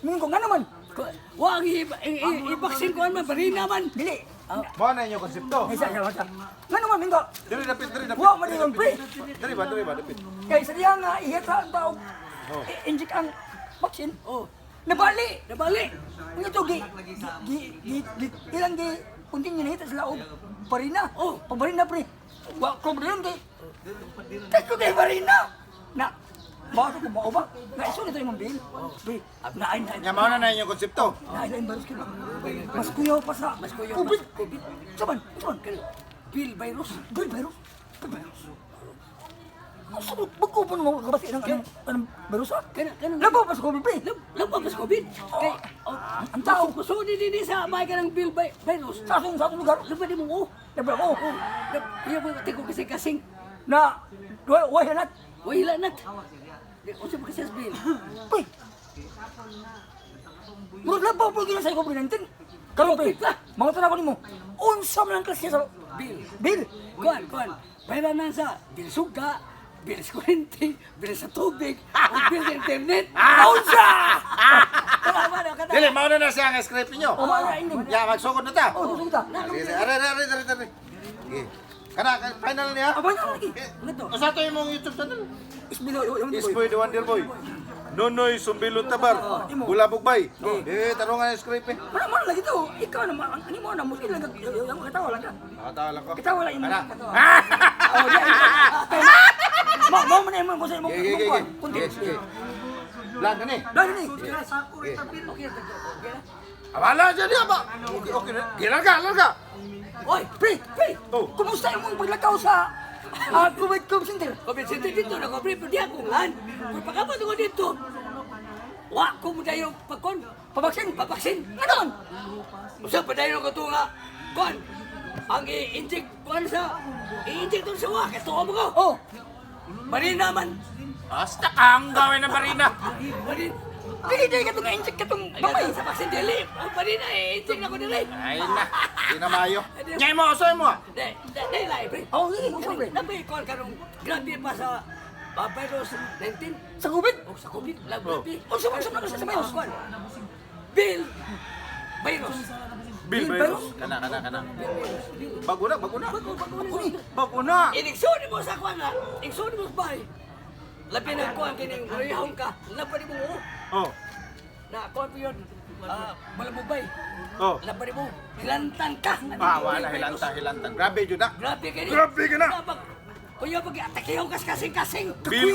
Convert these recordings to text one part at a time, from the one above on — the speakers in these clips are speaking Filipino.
Mingko nga naman. Wag i-vaccine ko man, bari naman. Dili. Mo na yung konsepto. Isa. Nga naman, Mingko. Dili dapit. Wa man yung pre. Dili ba dapit. Kaya sa diya nga, ihata ang tao. Oh. Inject ang vaksin. Oh, Nabali. nabali. Ito, ilang kunting nahita sa laog. Barina. Oh, pag barina pre. Wa ko barina kay. Tako kay barina. Na. Bakit ko ba? Na iso nito yung bil. Pre, naay. Nya mo na yung konsepto. Naay baros kilo. Mas kuyaw pa sa. Mas kuyaw Covid. pa sa COVID. Saban. Bill virus. Bil virus. Sabot, magkupon mo kabati ng virus ah. Kana. Labaw pa sa Covid pre. Labo pas COVID. Kay Ang tao. kusudi din sa may kanang Bill virus. Sa atong lugar. Labo di mo oh. Labaw. Iya mo tiko kasi kasing Na. Wahanat. wala nat. Unsa ba kasi sa Bill? Pre. Murag labaw po gina sa COVID-19. Karon pre. Mga tanong ko nimo. Unsa man ang klase sa Bill. Kuan. Pera na sa Bill suga, Bill kuryente, Bill sa tubig, o Bill sa internet. Unsa? Kada. Dili mo na siya ang script niyo. O mga inom. Ya magsugod na ta. O susunda. Sige, are. Sige. Kana final niya. Abay na lagi. Ano? Usa to imong YouTube channel. Isbilo yung Isboy the Wonder Boy. Nonoy Sumbilon Tabar. Bulabog bay. Tarungan ang script eh. Mana lagi to. Ikaw naman ani mo na muskil lang yung katawa lang ka. Nakatala ko. Katawa lang yung Kana. katawa. Oh, di. Mo man mo sa mo. Sige. Lang gani. Dali ni. Abala dyan niya ba? Okay. Gilarga. Oy, pre. Oh. Kumusta yung paglakaw sa COVID Center? COVID center dito na ko pre di ako ngan. Kung pagkapat ko dito. Wa ko mo dayo pagkon. Papaksin. Ngayon. Usa pa dayo ko to nga. Kon. Ang i-inject kon sa i-inject to sa wa kato mo ko. Oh, Bari naman. Basta kang gawin ng barina. Bari. dili ka tong inject ka tong Babay babay. sa vaksin dili. Bari na i-inject na ko dili. Ay na. Di na mayo. Nyay mo, osoy mo. Dili lai pre. Oh, sige, mo pre. Nabay kon karong grabe pa sa virus 19. Sa COVID. O sa COVID lang Oh. grabe. O sa virus. Kwan. Bill virus. Bill Bill virus. virus. Kana. Bago na. Uni. Bago na. Inigsuni mo sa kwan na. Inigsuni mo sa bahay. Labi na kuwan kining rehong ka. Labi mo mo. Oh. Na kuwan po yun. Malabubay. Oh. Labi mo. Hilantan ka. Wala hilantan. Grabe jud na. Grabe ka ni. Grabe ka na. Kuya pag atakiyaw kas kasing-kasing. Bill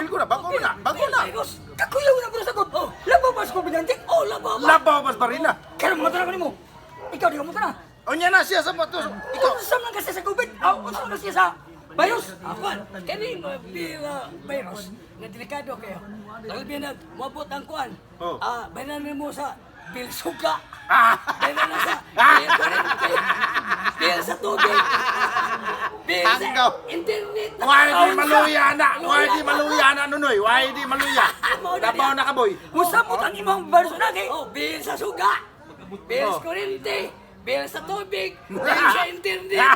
ko na. Bago na. Virus. Kakuyaw na bro sa God. Oh, labaw pa sa COVID-19. Oh, labaw ba? Labaw mas barina. Kaya mo tara ko nimo. Ikaw di mo tara. Onya na siya sa patos. Ikaw. Unsa man kasi sa COVID? Unsa man kasi sa virus? Kwan. Kani Bill virus. Na delikado kayo. Labi na mabot ang kwan. Oh. Bayanan mo sa Bill suga. Ah. Bayanan na sa Bill kuryente. Bill sa tubig. Bill sa Hanggaw. internet. Why di maluya na nunoy. Why di maluya. Dabaw na kaboy. Musamot ang imong virus na kay. Oh, bill sa suga. Bill sa kuryente. Bill sa tubig. Bill sa internet.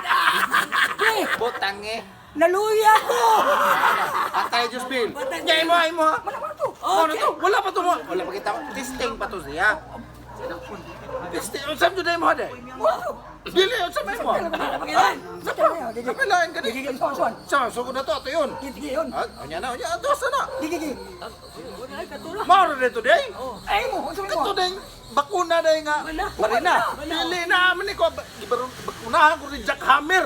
Pre, Butang eh. naluya ko. Atay Diyos Bill. Butang Nyay mo ay mo. ha? Mana to? Ano to? Wala pa to mo. Wala pa kita. Testing pa to siya. Testing. Saan doon mo hada? Dili, saan mo? Pagilan. Sa tara. Kapilain ka Gigi di. suan. Saan? Sugod na to. Ito yun. Gigi yun. Anya na. Atos na. Gigi. Wala ay katula. Maro dito day. Ay mo, unsa Ito mo? day. Bakuna day nga. Barina. Dili na amin ko. Bakunahan ko rin Jack Hammer.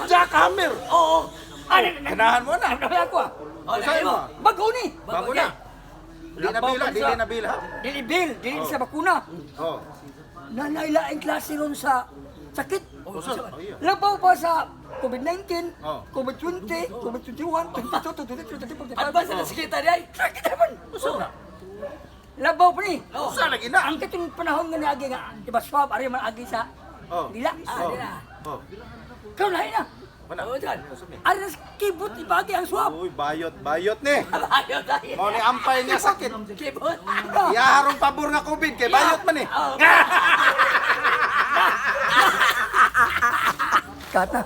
Jack Hammer. Oo. Ganahan mo na. Wala ko. Saan mo? Bago ni. Bago na. Dili na bila. Dili bill, dili sa bakuna. Oh. Nanailaing klase ron sa sakit. Uso. Labaw pa sa COVID-19, Oh. COVID-20, COVID-21, 22, 23, 24, Ano ba sa nasikita di ay? Sakit naman. Uso na. Labaw pa ni. Uso lagi na. Ang katong panahon nga niagi nga, di ba swab, ari man agi sa Oh. dila. Di na. Oh. Kau lain na. Mana? Oo, dyan. Ari na kibot ibagi ang swab. Uy, bayot ni. Ayaw tayo. Mo ni ampay niya sakit. Kibot. Iyaharong pabor nga COVID kay bayot man eh. Oo. Kata.